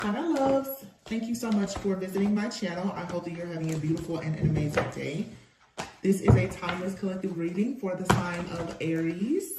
Hi, my loves. Thank you so much for visiting my channel. I hope that you're having a beautiful and an amazing day. This is a timeless collective reading for the sign of Aries.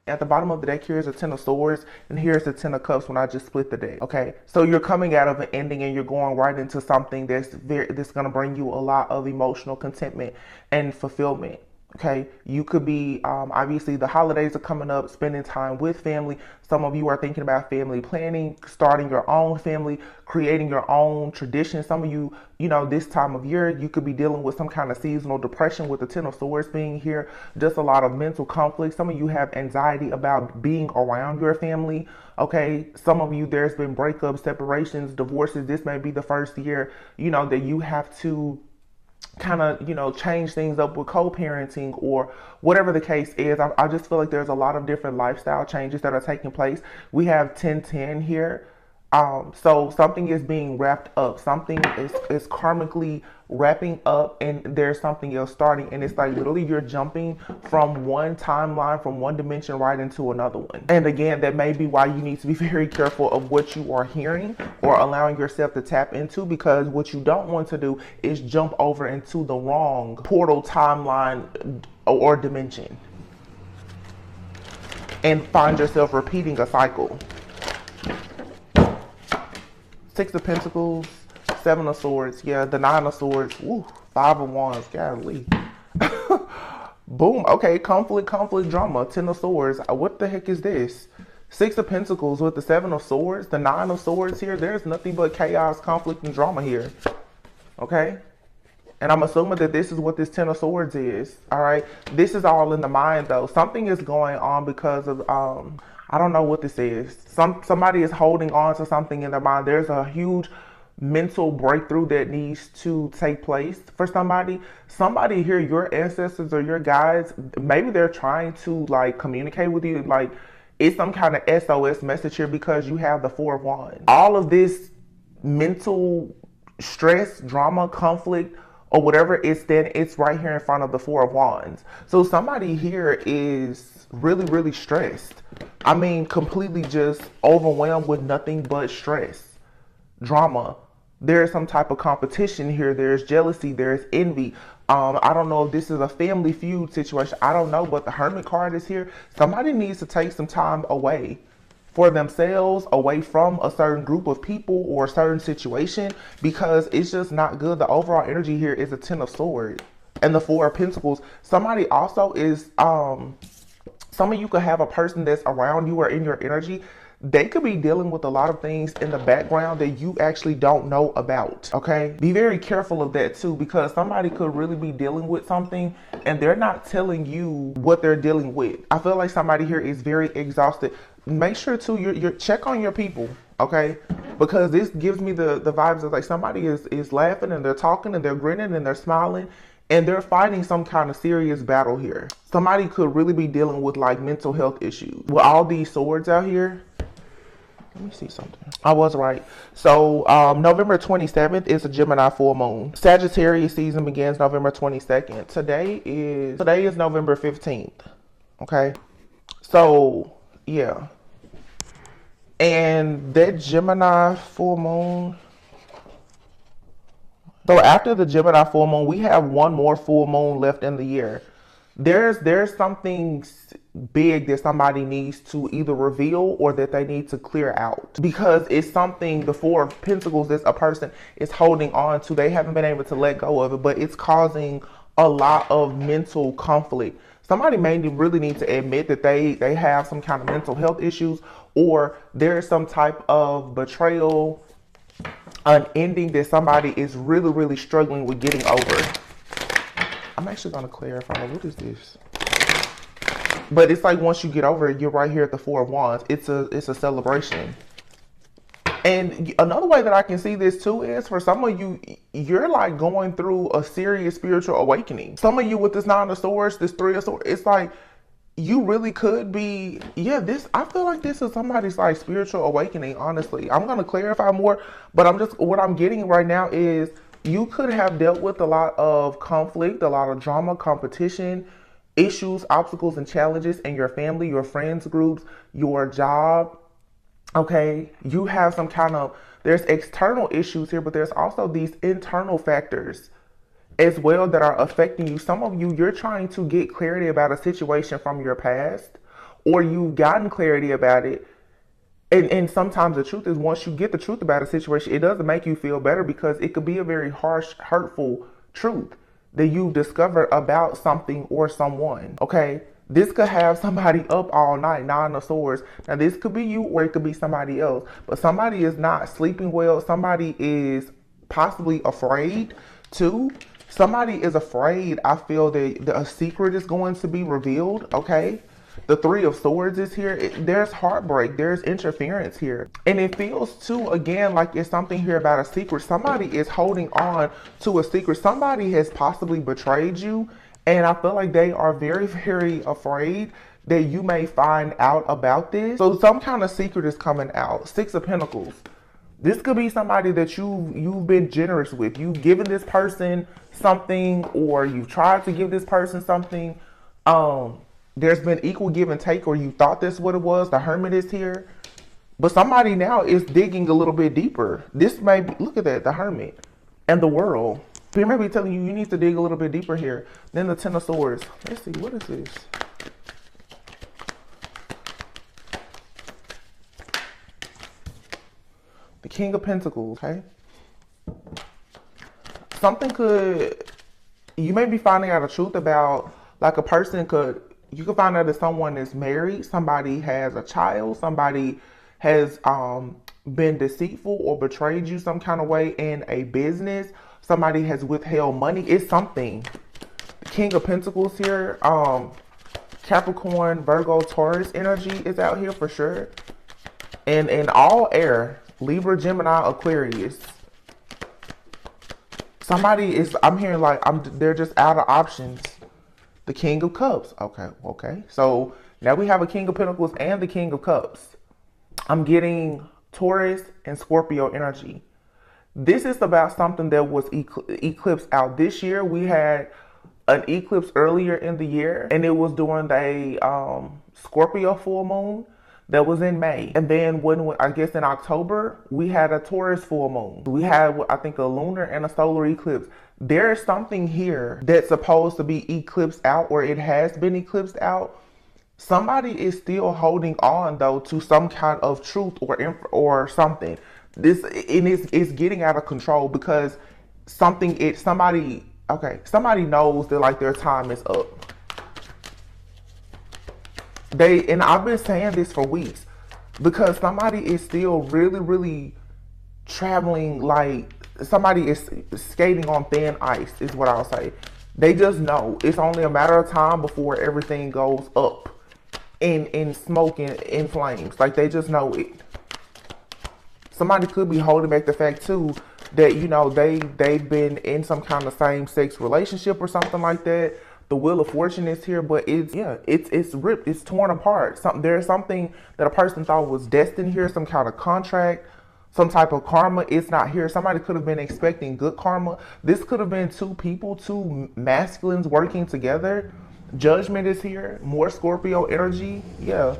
At the bottom of the deck, here's a Ten of Swords, and here's the Ten of Cups when I just split the deck, okay? So you're coming out of an ending and you're going right into something that's going to bring you a lot of emotional contentment and fulfillment. Okay, you could be, obviously the holidays are coming up, spending time with family. Some of you are thinking about family planning, starting your own family, creating your own tradition. Some of you, this time of year, you could be dealing with some kind of seasonal depression with the Ten of Swords being here, just a lot of mental conflict. Some of you have anxiety about being around your family. Okay, some of you, there's been breakups, separations, divorces. This may be the first year, that you have to kind of change things up with co-parenting or whatever the case is. I just feel like there's a lot of different lifestyle changes that are taking place. We have 1010 here. So something is being wrapped up, something is karmically wrapping up, and there's something else starting, and it's like literally you're jumping from one timeline, from one dimension right into another one. And again, that may be why you need to be very careful of what you are hearing or allowing yourself to tap into, because what you don't want to do is jump over into the wrong portal, timeline, or dimension and find yourself repeating a cycle. Six of Pentacles, Seven of Swords, yeah, the Nine of Swords, ooh, Five of Wands, golly. Boom, okay, conflict, drama, Ten of Swords, what the heck is this? Six of Pentacles with the Seven of Swords, the Nine of Swords here, there's nothing but chaos, conflict, and drama here, okay? And I'm assuming that this is what this Ten of Swords is, all right? This is all in the mind, though. Something is going on because of, I don't know what this is. Somebody is holding on to something in their mind. There's a huge mental breakthrough that needs to take place for somebody. Somebody here, your ancestors or your guides, maybe they're trying to like communicate with you. Like it's some kind of SOS message here because you have the Four of Wands. All of this mental stress, drama, conflict, or whatever it's right here in front of the Four of Wands. So somebody here is really stressed. I mean, completely just overwhelmed with nothing but stress, drama. There's some type of competition here. There's jealousy. There's envy. I don't know if this is a family feud situation. I don't know, but the Hermit card is here. Somebody needs to take some time away for themselves, away from a certain group of people or a certain situation, because it's just not good. The overall energy here is a Ten of Swords and the Four of Pentacles. Somebody also is, some of you could have a person that's around you or in your energy. They could be dealing with a lot of things in the background that you actually don't know about, okay? Be very careful of that too, because somebody could really be dealing with something and they're not telling you what they're dealing with. I feel like somebody here is very exhausted. Make sure too, you check on your people, okay? Because this gives me the vibes of like somebody is laughing and they're talking and they're grinning and they're smiling, and they're fighting some kind of serious battle here. Somebody could really be dealing with like mental health issues. With all these swords out here, let me see something. I was right. So November 27th is a Gemini full moon. Sagittarius season begins November 22nd. Today is November 15th. Okay. So yeah. And that Gemini full moon. So after the Gemini full moon, we have one more full moon left in the year. There's something big that somebody needs to either reveal or that they need to clear out, because it's something, the Four of Pentacles, that a person is holding on to. They haven't been able to let go of it, but it's causing a lot of mental conflict. Somebody may really need to admit that they have some kind of mental health issues, or there's some type of betrayal, an ending that somebody is really struggling with getting over. I'm actually going to clarify, what is this? But it's like once you get over it, you're right here at the Four of Wands. It's a celebration. And another way that I can see this too is for some of you, you're like going through a serious spiritual awakening. Some of you with this Nine of Swords, this Three of Swords, it's like you really could be, I feel like this is somebody's like spiritual awakening, honestly. I'm going to clarify more, but what I'm getting right now is you could have dealt with a lot of conflict, a lot of drama, competition, issues, obstacles, and challenges in your family, your friends groups, your job. Okay, you have some kind of There's external issues here, but there's also these internal factors as well that are affecting you. Some of you, you're trying to get clarity about a situation from your past, or you've gotten clarity about it. And sometimes the truth is, once you get the truth about a situation, it doesn't make you feel better, because it could be a very harsh, hurtful truth that you've discovered about something or someone. Okay, this could have somebody up all night, Nine of Swords. Now this could be you, or it could be somebody else, but somebody is not sleeping well. Somebody is possibly afraid too. Somebody is afraid. I feel that a secret is going to be revealed. Okay, the Three of Swords is here. There's heartbreak. There's interference here. And it feels too, again, like it's something here about a secret. Somebody is holding on to a secret. Somebody has possibly betrayed you. And I feel like they are very, very afraid that you may find out about this. So some kind of secret is coming out. Six of Pentacles. This could be somebody that you've been generous with. You've given this person something, or you've tried to give this person something. There's been equal give and take, or you thought that's what it was. The Hermit is here. But somebody now is digging a little bit deeper. This may be, look at that, the Hermit and the World. They may be telling you need to dig a little bit deeper here. Then the Ten of Swords. Let's see, what is this? The King of Pentacles, okay? Something could, you may be finding out a truth about, like a person could, you could find out that someone is married, somebody has a child, somebody has been deceitful or betrayed you some kind of way in a business, somebody has withheld money. It's something. The King of Pentacles here, Capricorn, Virgo, Taurus energy is out here for sure. And all air. Libra, Gemini, Aquarius. Somebody is, I'm hearing like, they're just out of options. The King of Cups. Okay. So now we have a King of Pentacles and the King of Cups. I'm getting Taurus and Scorpio energy. This is about something that was eclipsed out this year. We had an eclipse earlier in the year, and it was during the Scorpio full moon. That was in May. And then when I guess in October, we had a Taurus full moon. We had, I think, a lunar and a solar eclipse. There is something here that's supposed to be eclipsed out, or it has been eclipsed out. Somebody is still holding on, though, to some kind of truth or something. This, and it's getting out of control, because somebody knows that like their time is up. And I've been saying this for weeks, because somebody is still really, really traveling, like somebody is skating on thin ice is what I'll say. They just know it's only a matter of time before everything goes up in smoke and in flames. Like they just know it. Somebody could be holding back the fact too that, you know, they've been in some kind of same-sex relationship or something like that. The Wheel of Fortune is here, but it's ripped, it's torn apart. There's something that a person thought was destined here, some kind of contract, some type of karma. It's not here. Somebody could have been expecting good karma. This could have been two people, two masculines working together. Judgment is here, more Scorpio energy. Yeah,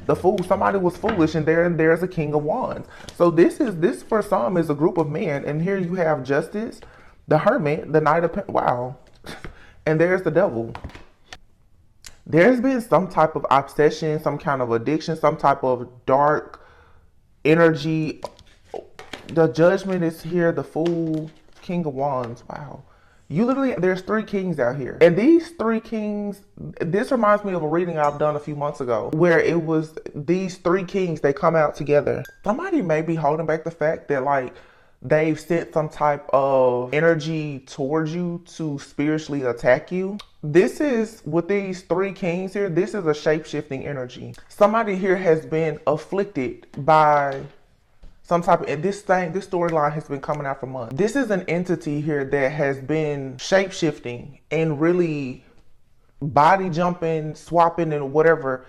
the Fool. Somebody was foolish, and there's a King of Wands. So this for some is a group of men, and here you have Justice, the Hermit, the Knight of wow. And there's the Devil. There's been some type of obsession, some kind of addiction, some type of dark energy. The Judgment is here, the Fool, King of Wands. Wow. There's three kings out here. And these three kings, this reminds me of a reading I've done a few months ago, where it was these three kings, they come out together. Somebody may be holding back the fact that like, they've sent some type of energy towards you to spiritually attack you. This is, with these three kings here, this is a shape-shifting energy. Somebody here has been afflicted by some type of, and this storyline has been coming out for months. This is an entity here that has been shape-shifting and really body jumping, swapping, and whatever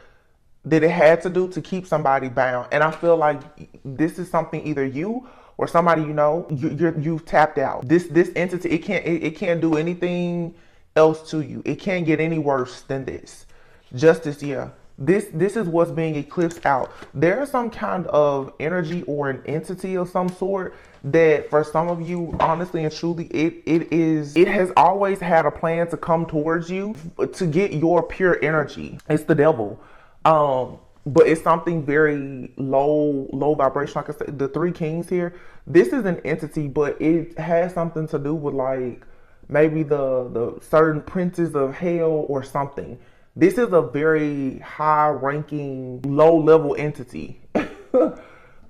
that it had to do to keep somebody bound. And I feel like this is something either you or somebody you know, you've tapped out. This entity, it can't do anything else to you. It can't get any worse than this. Justice, yeah. This is what's being eclipsed out. There's some kind of energy or an entity of some sort that for some of you, honestly and truly, it has always had a plan to come towards you to get your pure energy. It's the devil. But it's something very low vibration. Like I said, the three kings here, this is an entity, but it has something to do with like maybe the certain princes of hell or something. This is a very high ranking, low level entity.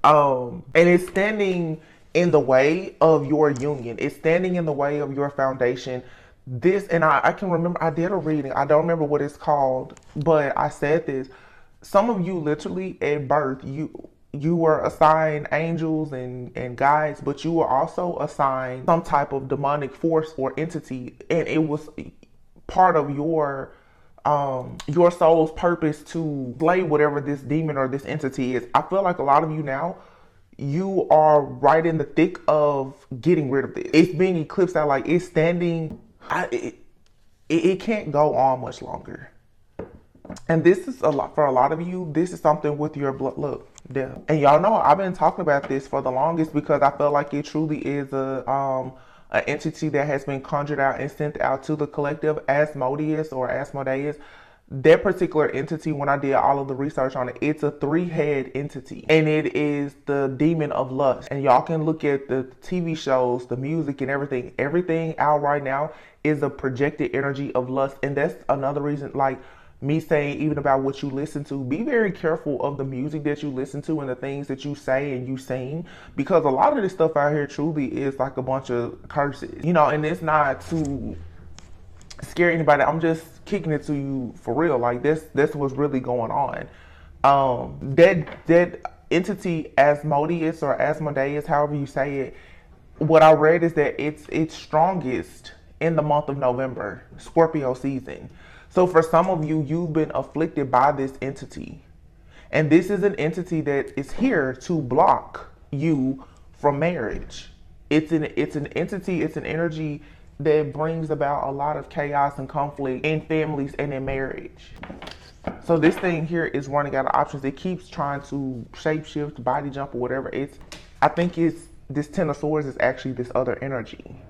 And it's standing in the way of your union. It's standing in the way of your foundation. This, and I can remember, I did a reading. I don't remember what it's called, but I said this. Some of you literally at birth, you were assigned angels and guides, but you were also assigned some type of demonic force or entity, and it was part of your soul's purpose to slay whatever this demon or this entity is. I feel like a lot of you now, you are right in the thick of getting rid of this. It's being eclipsed out, like it's standing. It can't go on much longer. And this is a lot for a lot of you. This is something with your blood. Look, death. And y'all know I've been talking about this for the longest because I feel like it truly is an entity that has been conjured out and sent out to the collective. Asmodeus or Asmodeus, that particular entity, when I did all of the research on it, it's a 3-head entity, and it is the demon of lust. And y'all can look at the TV shows, the music, and everything out right now is a projected energy of lust. And that's another reason, like me saying, even about what you listen to, be very careful of the music that you listen to and the things that you say and you sing, because a lot of this stuff out here truly is like a bunch of curses, you know. And it's not to scare anybody, I'm just kicking it to you for real. Like that's what's really going on. That entity, Asmodeus or Asmodeus, however you say it, what I read is that it's strongest in the month of November, Scorpio season. So for some of you, you've been afflicted by this entity. And this is an entity that is here to block you from marriage. It's an entity, it's an energy that brings about a lot of chaos and conflict in families and in marriage. So this thing here is running out of options. It keeps trying to shapeshift, body jump, or whatever. I think this Ten of Swords is actually this other energy.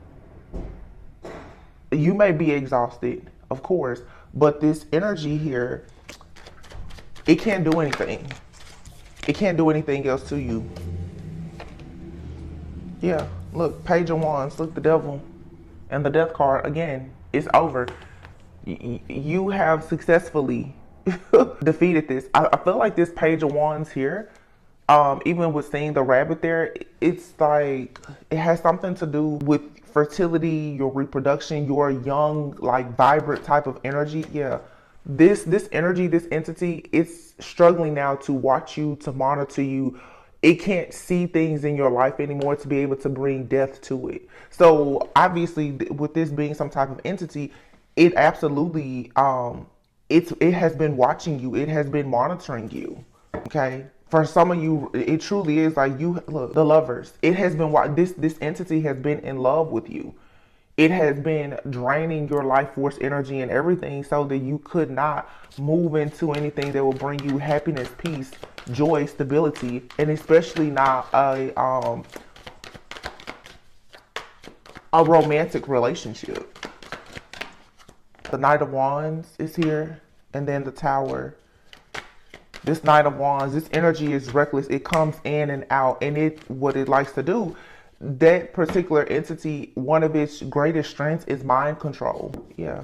You may be exhausted, of course, but this energy here, it can't do anything. It can't do anything else to you. Yeah, look, Page of Wands, look, the Devil, and the Death card again. It's over. You have successfully defeated this. I feel like this Page of Wands here, even with seeing the rabbit there, it's like it has something to do with fertility, your reproduction, your young, like vibrant type of energy. Yeah, this energy, this entity, it's struggling now to watch you, to monitor you. It can't see things in your life anymore to be able to bring death to it. So obviously, with this being some type of entity, it absolutely it has been watching you. It has been monitoring you. Okay. For some of you, it truly is like you look, the Lovers. It has been this entity has been in love with you. It has been draining your life force energy and everything so that you could not move into anything that will bring you happiness, peace, joy, stability, and especially not a romantic relationship. The Knight of Wands is here, and then the Tower. This Knight of Wands, this energy is reckless. It comes in and out, and what it likes to do, that particular entity, one of its greatest strengths is mind control. Yeah.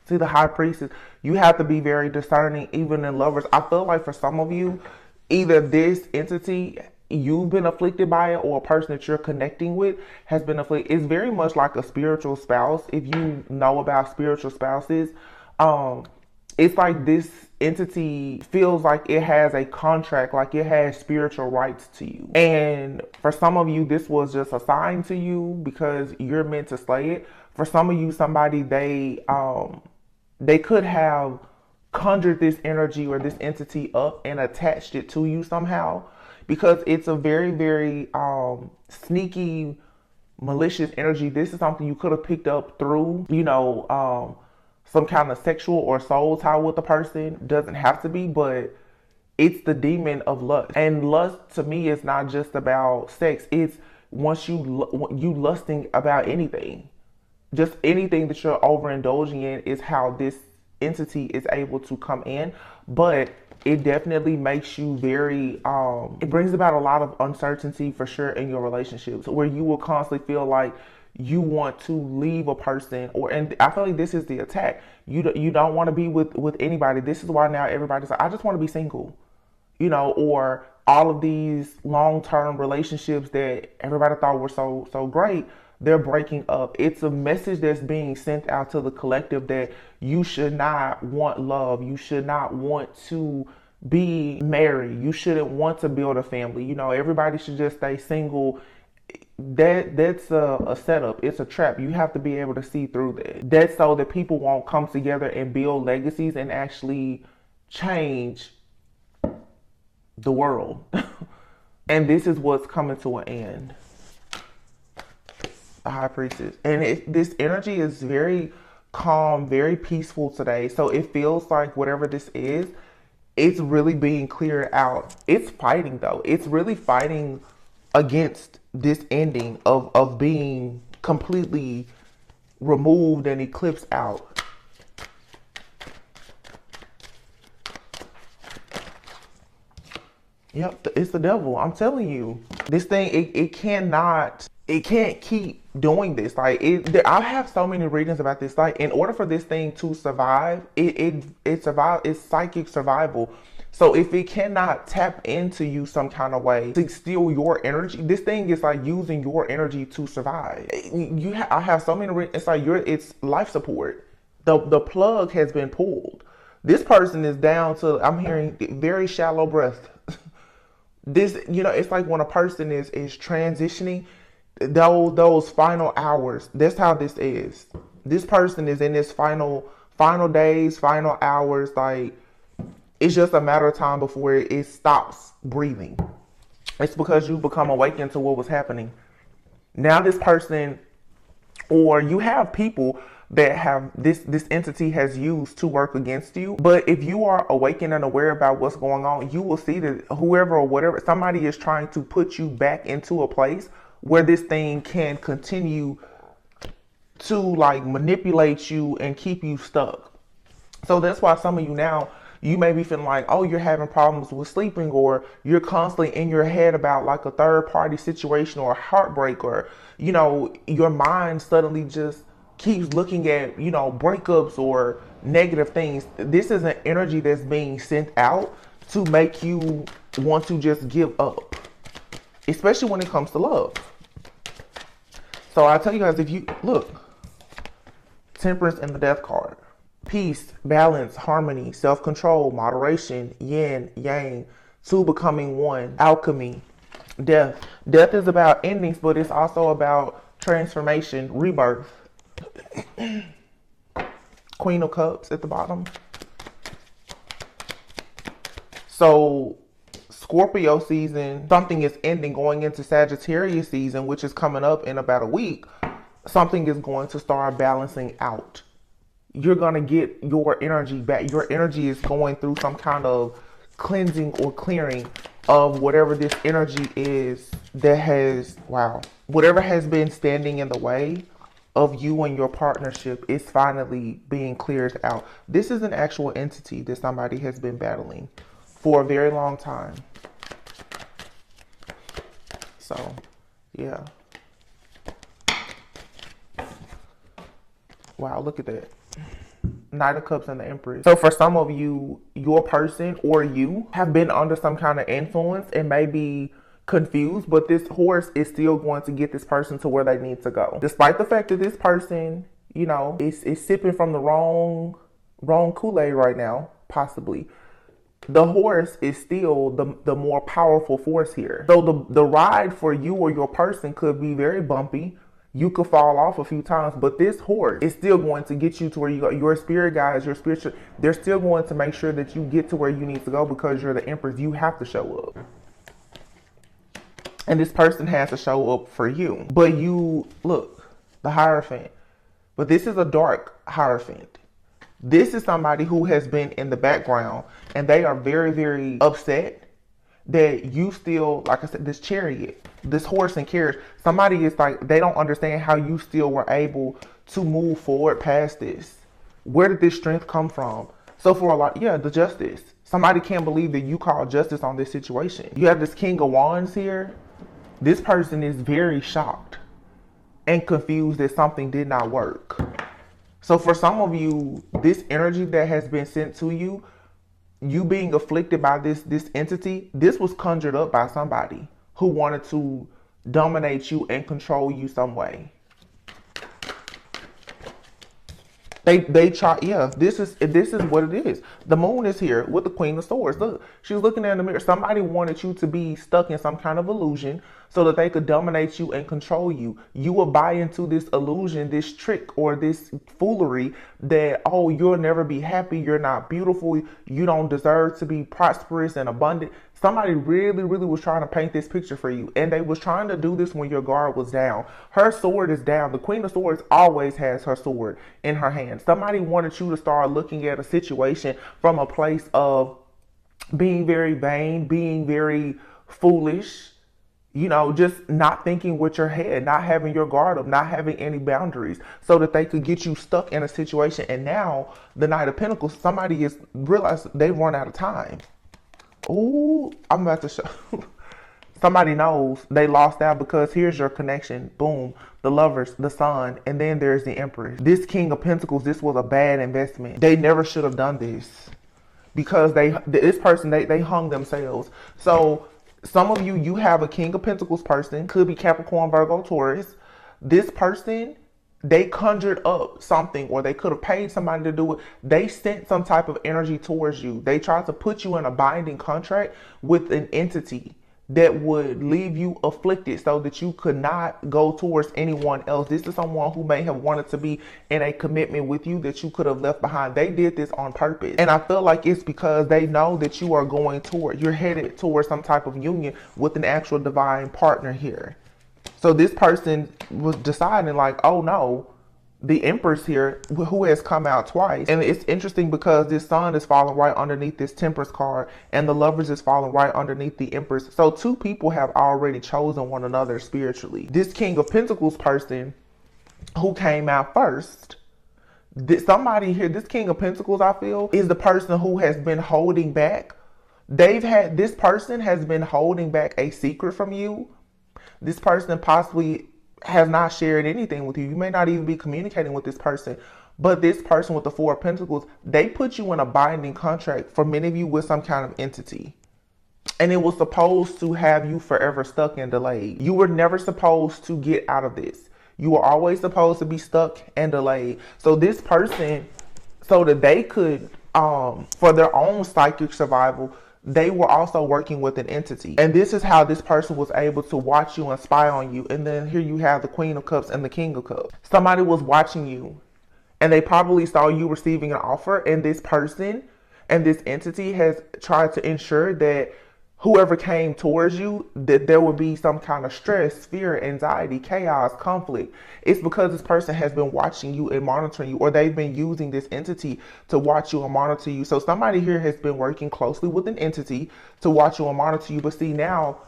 See, the High Priestess, you have to be very discerning, even in Lovers. I feel like for some of you, either this entity, you've been afflicted by it, or a person that you're connecting with has been afflicted. It's very much like a spiritual spouse. If you know about spiritual spouses, it's like this entity feels like it has a contract, like it has spiritual rights to you. And for some of you, this was just assigned to you because you're meant to slay it. For some of you, somebody, they could have conjured this energy or this entity up and attached it to you somehow, because it's a very, very sneaky, malicious energy. This is something you could have picked up through, some kind of sexual or soul tie with the person. Doesn't have to be, but it's the demon of lust. And lust to me is not just about sex. It's once you lusting about anything, just anything that you're overindulging in is how this entity is able to come in. But it definitely makes you very it brings about a lot of uncertainty for sure in your relationships, where you will constantly feel like you want to leave a person, and I feel like this is the attack. You don't want to be with anybody. This is why now everybody's like, I just want to be single, or all of these long-term relationships that everybody thought were so great, they're breaking up. It's a message that's being sent out to the collective that you should not want love. You should not want to be married. You shouldn't want to build a family. Everybody should just stay single. That's a setup. It's a trap. You have to be able to see through that. That's so that people won't come together and build legacies and actually change the world. And this is what's coming to an end. The High Priestess. And this energy is very calm, very peaceful today. So it feels like whatever this is, it's really being cleared out. It's fighting though. It's really fighting against this ending of being completely removed and eclipsed out. Yep, it's the devil. I'm telling you, this thing, it can't keep doing this. Like I have so many readings about this. Like in order for this thing to survive, it's psychic survival. So if it cannot tap into you some kind of way to steal your energy, this thing is like using your energy to survive. I have so many. It's like it's life support. The plug has been pulled. This person is down to, I'm hearing, very shallow breath. This, it's like when a person is transitioning, those final hours. That's how this is. This person is in this final days, final hours. Like it's just a matter of time before it stops breathing. It's because you become awakened to what was happening. Now this person, or you have people that have this entity has used to work against you. But if you are awakened and aware about what's going on, you will see that whoever or whatever, somebody is trying to put you back into a place where this thing can continue to like manipulate you and keep you stuck. So that's why some of you now, you may be feeling like, oh, you're having problems with sleeping, or you're constantly in your head about like a third party situation or heartbreak, or, your mind suddenly just keeps looking at, breakups or negative things. This is an energy that's being sent out to make you want to just give up, especially when it comes to love. So I tell you guys, if you look, Temperance and the Death card. Peace, balance, harmony, self-control, moderation, yin, yang, two becoming one, alchemy, death. Death is about endings, but it's also about transformation, rebirth. Queen of Cups at the bottom. So Scorpio season, something is ending, going into Sagittarius season, which is coming up in about a week. Something is going to start balancing out. You're going to get your energy back. Your energy is going through some kind of cleansing or clearing of whatever this energy is that has, whatever has been standing in the way of you and your partnership is finally being cleared out. This is an actual entity that somebody has been battling for a very long time. So, yeah. Wow, look at that. Knight of Cups and the Empress. So for some of you, your person or you have been under some kind of influence and may be confused, but this horse is still going to get this person to where they need to go. Despite the fact that this person, is sipping from the wrong Kool-Aid right now, possibly. The horse is still the more powerful force here. So the ride for you or your person could be very bumpy. You could fall off a few times, but this horse is still going to get you to where you go. Your spirit guides, your spiritual, they're still going to make sure that you get to where you need to go because you're the Empress. You have to show up. And this person has to show up for you. But you, look, the Hierophant. But this is a dark Hierophant. This is somebody who has been in the background and they are very, very upset that you still, like I said, this chariot, this horse and carriage, somebody is like, they don't understand how you still were able to move forward past this. Where did this strength come from? So for a lot, yeah, the justice. Somebody can't believe that you called justice on this situation. You have this King of Wands here. This person is very shocked and confused that something did not work. So for some of you, this energy that has been sent to you, you being afflicted by this entity, this was conjured up by somebody who wanted to dominate you and control you some way. They try, yeah, this is what it is. The moon is here with the Queen of Swords. Look, she's looking in the mirror. Somebody wanted you to be stuck in some kind of illusion so that they could dominate you and control you. You will buy into this illusion, this trick, or this foolery that, oh, you'll never be happy, you're not beautiful, you don't deserve to be prosperous and abundant. Somebody really, really was trying to paint this picture for you. And they was trying to do this when your guard was down. Her sword is down. The Queen of Swords always has her sword in her hand. Somebody wanted you to start looking at a situation from a place of being very vain, being very foolish, you know, just not thinking with your head, not having your guard up, not having any boundaries, so that they could get you stuck in a situation. And now the Knight of Pentacles, somebody is realized they've run out of time. Oh, I'm about to show. Somebody knows they lost out because here's your connection. Boom. The Lovers, the Sun, and then there's the Empress. This King of Pentacles, this was a bad investment. They never should have done this because this person, they hung themselves. So some of you, you have a King of Pentacles person, could be Capricorn, Virgo, Taurus. This person, they conjured up something, or they could have paid somebody to do it. They sent some type of energy towards you. They tried to put you in a binding contract with an entity that would leave you afflicted so that you could not go towards anyone else. This is someone who may have wanted to be in a commitment with you that you could have left behind. They did this on purpose. And I feel like it's because they know that you are going toward, you're headed towards some type of union with an actual divine partner here. So this person was deciding like, oh no, the Empress here, who has come out twice. And it's interesting because this Sun is falling right underneath this Temperance card, and the Lovers is falling right underneath the Empress. So two people have already chosen one another spiritually. This King of Pentacles person who came out first, somebody here, this King of Pentacles, I feel, is the person who has been holding back. This person has been holding back a secret from you. This person possibly has not shared anything with you. You may not even be communicating with this person. But this person with the Four of Pentacles, they put you in a binding contract, for many of you, with some kind of entity. And it was supposed to have you forever stuck and delayed. You were never supposed to get out of this. You were always supposed to be stuck and delayed. So this person, so that they could, for their own psychic survival, they were also working with an entity. And this is how this person was able to watch you and spy on you. And then here you have the Queen of Cups and the King of Cups. Somebody was watching you and they probably saw you receiving an offer, and this person and this entity has tried to ensure that whoever came towards you, that there would be some kind of stress, fear, anxiety, chaos, conflict. It's because this person has been watching you and monitoring you, or they've been using this entity to watch you and monitor you. So somebody here has been working closely with an entity to watch you and monitor you. But see, now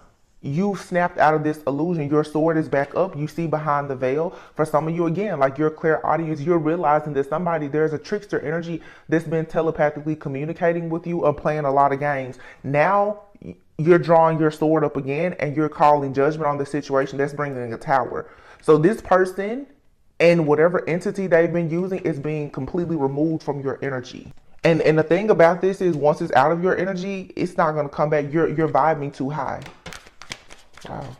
you snapped out of this illusion. Your sword is back up. You see behind the veil. For some of you, again, like your clairaudience, you're realizing that there's a trickster energy that's been telepathically communicating with you or playing a lot of games. Now you're drawing your sword up again and you're calling judgment on the situation. That's bringing a tower. So this person and whatever entity they've been using is being completely removed from your energy. And the thing about this is, once it's out of your energy, it's not going to come back. You're vibing too high. Wow.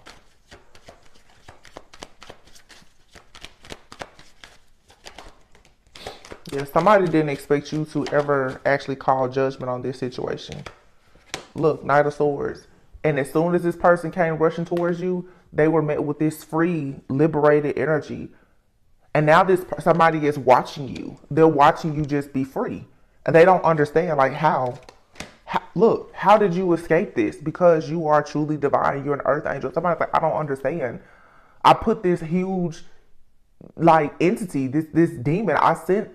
Yeah, somebody didn't expect you to ever actually call judgment on this situation. Look, Knight of Swords. And as soon as this person came rushing towards you, they were met with this free, liberated energy. And now somebody is watching you. They're watching you just be free. And they don't understand, like, how look, how did you escape this? Because you are truly divine. You're an earth angel. Somebody's like, I don't understand. I put this huge, like, entity, this demon, I sent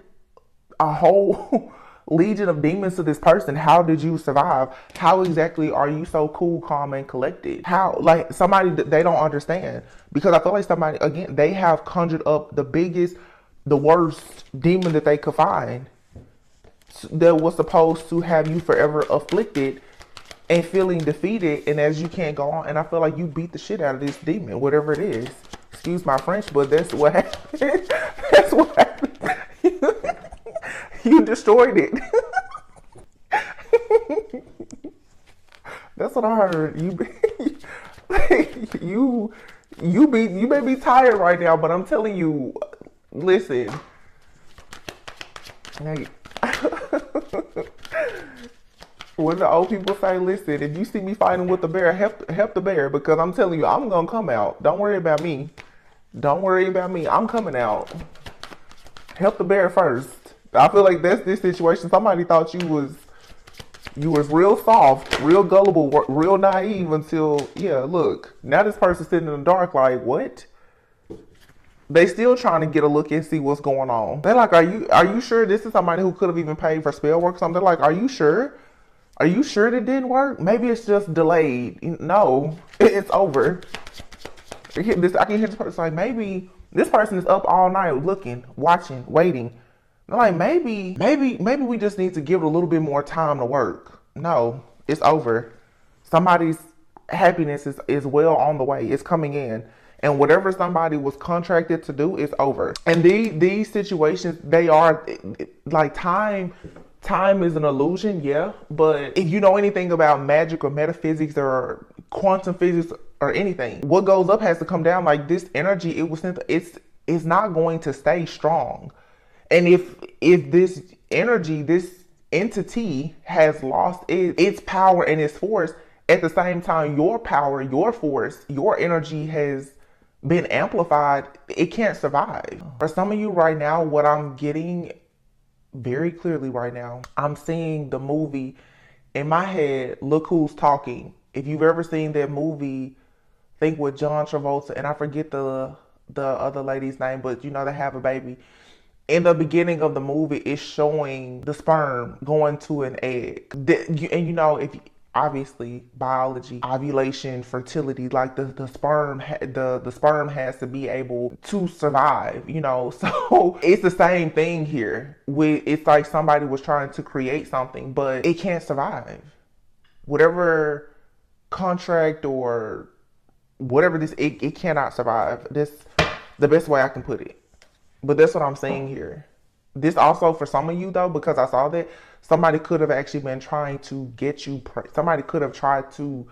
a whole legion of demons to this person. How did you survive? How exactly are you so cool, calm, and collected? How, like, somebody that they don't understand, because I feel like somebody, again, they have conjured up the biggest, the worst demon that they could find that was supposed to have you forever afflicted and feeling defeated, and as you can't go on. And I feel like you beat the shit out of this demon, whatever it is. Excuse my French, but that's what happened. That's what happened. You destroyed it. That's what I heard. You may be tired right now, but I'm telling you, listen. Hey. When the old people say, listen, if you see me fighting with the bear, help the bear, because I'm telling you, I'm gonna come out. Don't worry about me. Don't worry about me. I'm coming out. Help the bear first. I feel like that's this situation. Somebody thought you was real soft, real gullible, real naive until, yeah, look. Now this person's sitting in the dark like, what? They still trying to get a look and see what's going on. They're like, are you sure this is somebody who could have even paid for spell work or something? They're like, are you sure? Are you sure it didn't work? Maybe it's just delayed. No, it's over. I can hear this person like, maybe this person is up all night looking, watching, waiting. I'm like, maybe we just need to give it a little bit more time to work. No, it's over. Somebody's happiness is well on the way. It's coming in. And whatever somebody was contracted to do is over. And these situations, they are like time is an illusion, yeah. But if you know anything about magic or metaphysics or quantum physics or anything, what goes up has to come down. Like this energy, it's not going to stay strong. And if this energy, this entity has lost its power and its force, at the same time, your power, your force, your energy has been amplified, it can't survive. For some of you right now, what I'm getting very clearly right now, I'm seeing the movie in my head, Look Who's Talking. If you've ever seen that movie, I think with John Travolta, and I forget the other lady's name, but you know, they have a baby. In the beginning of the movie, it's showing the sperm going to an egg. And you know, if obviously biology, ovulation, fertility, like the sperm has to be able to survive, you know. So it's the same thing here. It's like somebody was trying to create something, but it can't survive. Whatever contract or whatever it cannot survive. That's the best way I can put it. But that's what I'm saying here. This also for some of you though, because I saw that somebody could have actually been trying to get you. Somebody could have tried to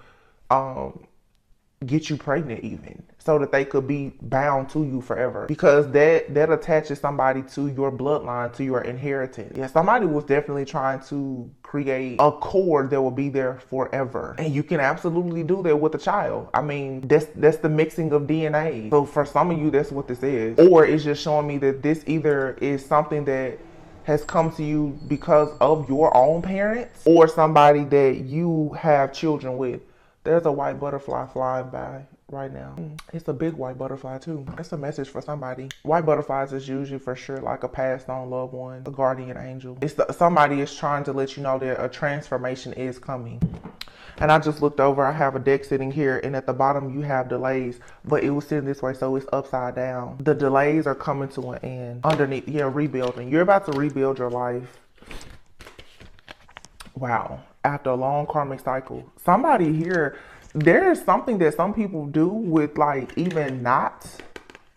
get you pregnant, even so that they could be bound to you forever. Because that attaches somebody to your bloodline, to your inheritance. Yeah, somebody was definitely trying to create a cord that will be there forever, and you can absolutely do that with a child. I mean, that's the mixing of DNA. So for some of you, that's what this is. Or it's just showing me that this either is something that has come to you because of your own parents, or somebody that you have children with. There's a white butterfly flying by right now. It's a big white butterfly too. That's a message for somebody. White butterflies is usually for sure like a passed on loved one, a guardian angel. Somebody is trying to let you know that a transformation is coming. And I just looked over, I have a deck sitting here, and at the bottom you have delays, but it was sitting this way, so it's upside down. The delays are coming to an end. Underneath, yeah, rebuilding. You're about to rebuild your life. Wow. After a long karmic cycle. Somebody here, there is something that some people do with like even knots.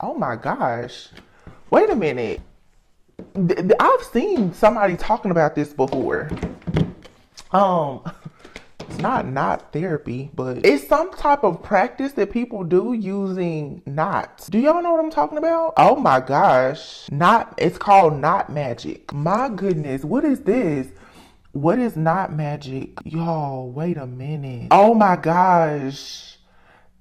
Oh my gosh. Wait a minute. I've seen somebody talking about this before. It's not knot therapy, but it's some type of practice that people do using knots. Do y'all know what I'm talking about? Oh my gosh. It's called knot magic. My goodness, what is this? What is knot magic? Y'all, wait a minute. Oh my gosh.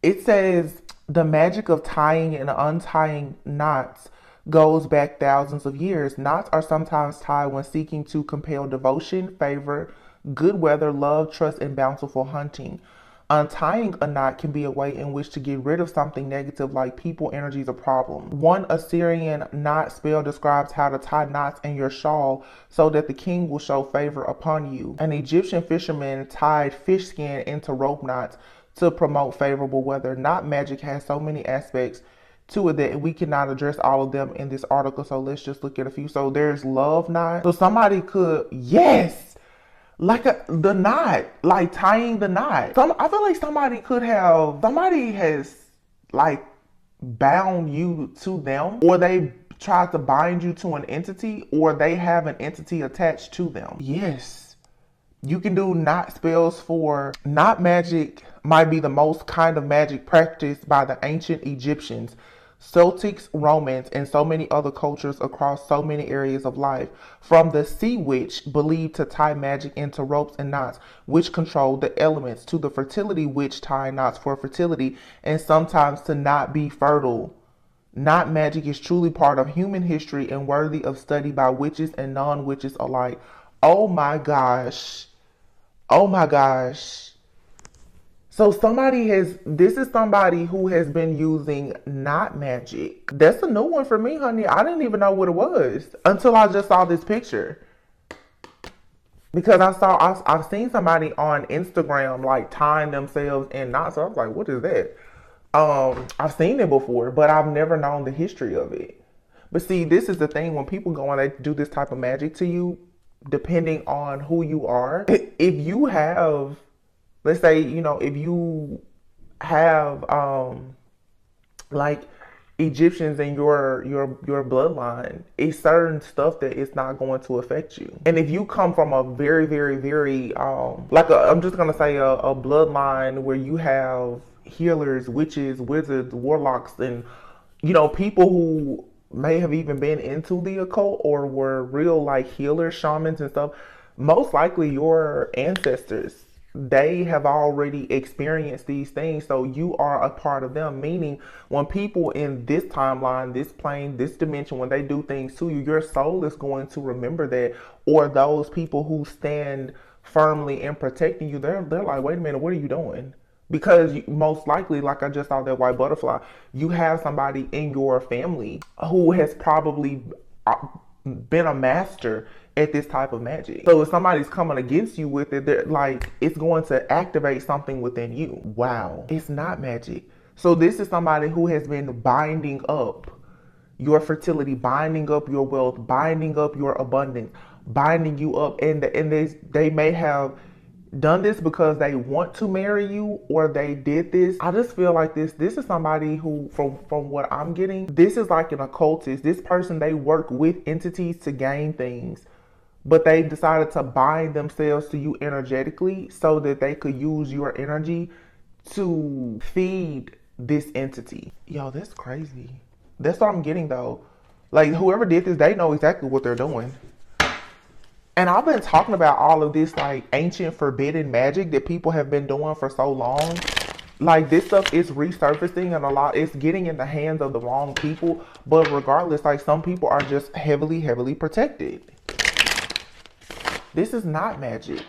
It says the magic of tying and untying knots goes back thousands of years. Knots are sometimes tied when seeking to compel devotion, favor, good weather, love, trust, and bountiful hunting. Untying a knot can be a way in which to get rid of something negative like people, energies, or problems. One Assyrian knot spell describes how to tie knots in your shawl so that the king will show favor upon you. An Egyptian fisherman tied fish skin into rope knots to promote favorable weather. Knot magic has so many aspects to it that we cannot address all of them in this article, so let's just look at a few. So there's love knot. So somebody could, yes, like the knot, like tying the knot. I feel like somebody has like bound you to them, or they tried to bind you to an entity, or they have an entity attached to them. Yes, you can do knot spells for knot magic. Might be the most kind of magic practiced by the ancient Egyptians, Celtics, Romans, and so many other cultures across so many areas of life. From the sea witch, believed to tie magic into ropes and knots, which control the elements, to the fertility witch tying knots for fertility and sometimes to not be fertile. Knot magic is truly part of human history and worthy of study by witches and non-witches alike. Oh my gosh. Oh my gosh. So this is somebody who has been using knot magic. That's a new one for me, honey. I didn't even know what it was until I just saw this picture. Because I've seen somebody on Instagram like tying themselves in knots. So I was like, what is that? I've seen it before, but I've never known the history of it. But see, this is the thing, when people go and they do this type of magic to you, depending on who you are, if you have, let's say, if you have like Egyptians in your bloodline, it's certain stuff that it's not going to affect you. And if you come from a very, very, very I'm just gonna say a bloodline where you have healers, witches, wizards, warlocks, and people who may have even been into the occult or were real like healers, shamans and stuff, most likely your ancestors, they have already experienced these things, so you are a part of them. Meaning, when people in this timeline, this plane, this dimension, when they do things to you, your soul is going to remember that. Or those people who stand firmly in protecting you, they're like, wait a minute, what are you doing? Because most likely, like I just saw that white butterfly, you have somebody in your family who has probably been a master at this type of magic. So if somebody's coming against you with it, they're like, it's going to activate something within you. Wow, it's not magic. So this is somebody who has been binding up your fertility, binding up your wealth, binding up your abundance, binding you up, and they may have done this because they want to marry you, or they did this. I just feel like this is somebody who, from what I'm getting, this is like an occultist. This person, they work with entities to gain things, but they decided to bind themselves to you energetically so that they could use your energy to feed this entity. Yo, that's crazy. That's what I'm getting though. Like, whoever did this, they know exactly what they're doing. And I've been talking about all of this like ancient forbidden magic that people have been doing for so long. Like, this stuff is resurfacing, and it's getting in the hands of the wrong people. But regardless, like, some people are just heavily, heavily protected. This is not magic.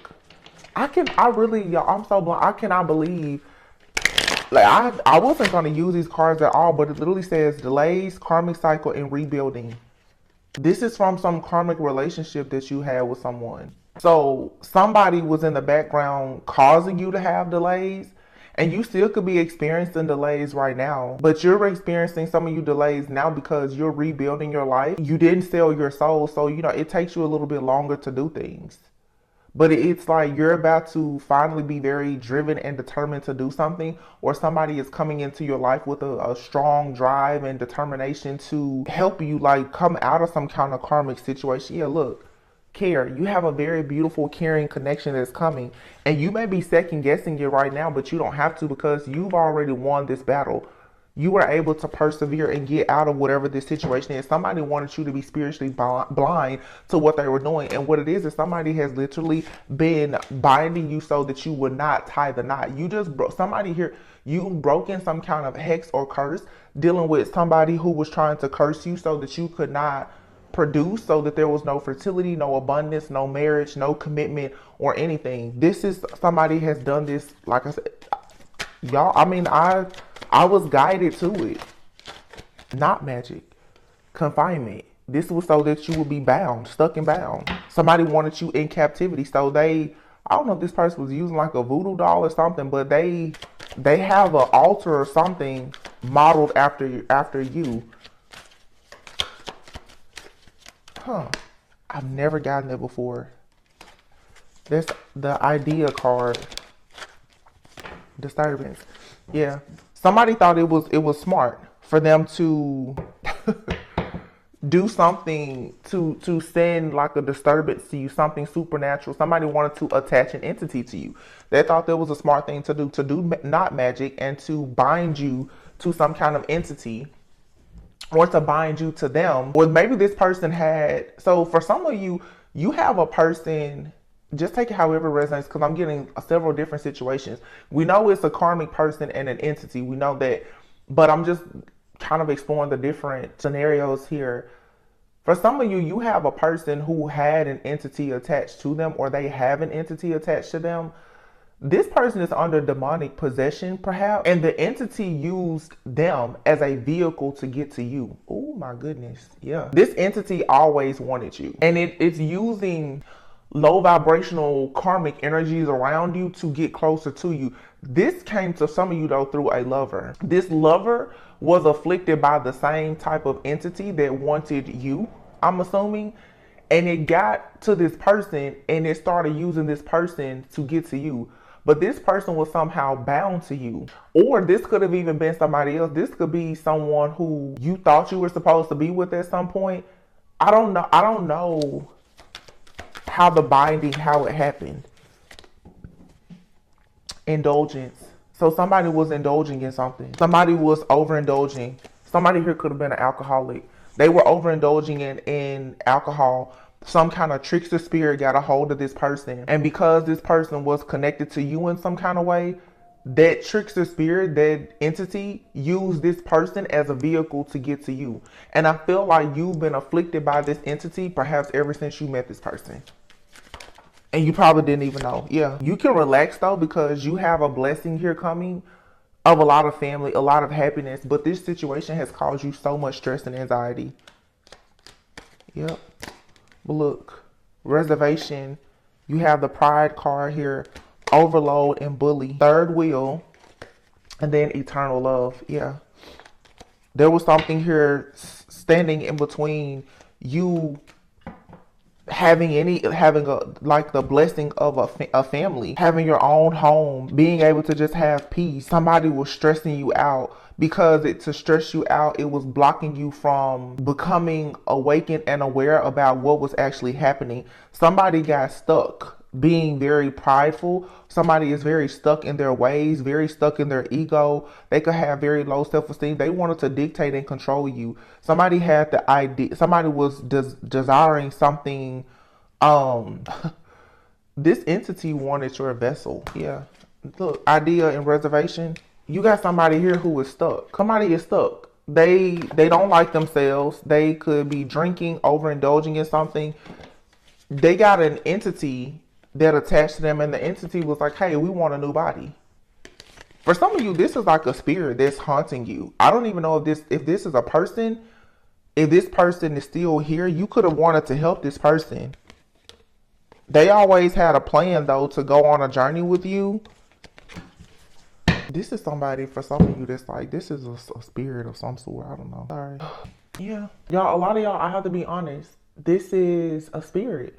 Y'all, I'm so blind. I cannot believe, like, I wasn't going to use these cards at all, but it literally says delays, karmic cycle, and rebuilding. This is from some karmic relationship that you had with someone. So somebody was in the background causing you to have delays, and you still could be experiencing delays right now, but you're experiencing some of you delays now because you're rebuilding your life. You didn't sell your soul, so it takes you a little bit longer to do things. But it's like you're about to finally be very driven and determined to do something, or somebody is coming into your life with a strong drive and determination to help you like come out of some kind of karmic situation. Yeah, look, care. You have a very beautiful, caring connection that's coming, and you may be second guessing it right now, but you don't have to, because you've already won this battle. You were able to persevere and get out of whatever this situation is. Somebody wanted you to be spiritually blind to what they were doing. And what it is somebody has literally been binding you so that you would not tie the knot. You just somebody here, you broken some kind of hex or curse, dealing with somebody who was trying to curse you so that you could not produce, so that there was no fertility, no abundance, no marriage, no commitment or anything. This is somebody has done this, like I said, Y'all, I mean, I was guided to it. Not magic. Confinement. This was so that you would be bound, stuck and bound. Somebody wanted you in captivity. So I don't know if this person was using like a voodoo doll or something, but they have an altar or something modeled after you. Huh. I've never gotten it before. That's the idea card. Disturbance. Yeah. Somebody thought it was smart for them to do something to send like a disturbance to you, something supernatural. Somebody wanted to attach an entity to you. They thought that was a smart thing to do not magic, and to bind you to some kind of entity, or to bind you to them. Or maybe this person had, so for some of you, you have a person, just take it however it resonates, because I'm getting several different situations. We know it's a karmic person and an entity. We know that, but I'm just kind of exploring the different scenarios here. For some of you, you have a person who had an entity attached to them, or they have an entity attached to them. This person is under demonic possession, perhaps, and the entity used them as a vehicle to get to you. Oh my goodness. Yeah. This entity always wanted you, and it's using low vibrational karmic energies around you to get closer to you. This came to some of you though through a lover. This lover was afflicted by the same type of entity that wanted you, I'm assuming, and it got to this person and it started using this person to get to you. But this person was somehow bound to you. Or this could have even been somebody else. This could be someone who you thought you were supposed to be with at some point. I don't know how the binding, how it happened. Indulgence. So somebody was indulging in something. Somebody was overindulging. Somebody here could have been an alcoholic. They were overindulging in alcohol. Some kind of trickster spirit got a hold of this person. And because this person was connected to you in some kind of way, that trickster spirit, that entity, used this person as a vehicle to get to you. And I feel like you've been afflicted by this entity perhaps ever since you met this person. And you probably didn't even know. Yeah. You can relax though, because you have a blessing here coming of a lot of family, a lot of happiness. But this situation has caused you so much stress and anxiety. Yep. But look, reservation. You have the pride card here. Overload and bully. Third wheel. And then eternal love. Yeah. There was something here standing in between you having like the blessing of a family, having your own home, being able to just have peace. Somebody was stressing you out, because to stress you out, it was blocking you from becoming awakened and aware about what was actually happening. Somebody got stuck being very prideful. Somebody is very stuck in their ways, very stuck in their ego. They could have very low self-esteem. They wanted to dictate and control you. Somebody had the idea. Somebody was desiring something. This entity wanted your vessel. Yeah. Look, idea and reservation. You got somebody here who is stuck. Somebody is stuck. They don't like themselves. They could be drinking, overindulging in something. They got an entity that attached to them, and the entity was like, hey, we want a new body. For some of you, this is like a spirit that's haunting you. I don't even know if this is a person. If this person is still here, you could have wanted to help this person. They always had a plan though to go on a journey with you. This is somebody, for some of you, that's like, this is a spirit of some sort. I don't know. Sorry. Yeah. Y'all, a lot of y'all, I have to be honest, this is a spirit.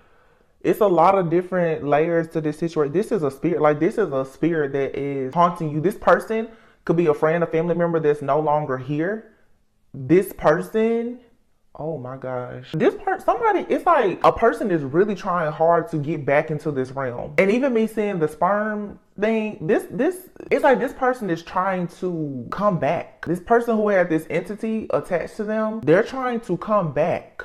It's a lot of different layers to this situation. This is a spirit. Like, this is a spirit that is haunting you. This person could be a friend, a family member that's no longer here. This person, oh my gosh. Somebody, it's like a person is really trying hard to get back into this realm. And even me seeing the sperm thing, it's like this person is trying to come back. This person who had this entity attached to them, they're trying to come back.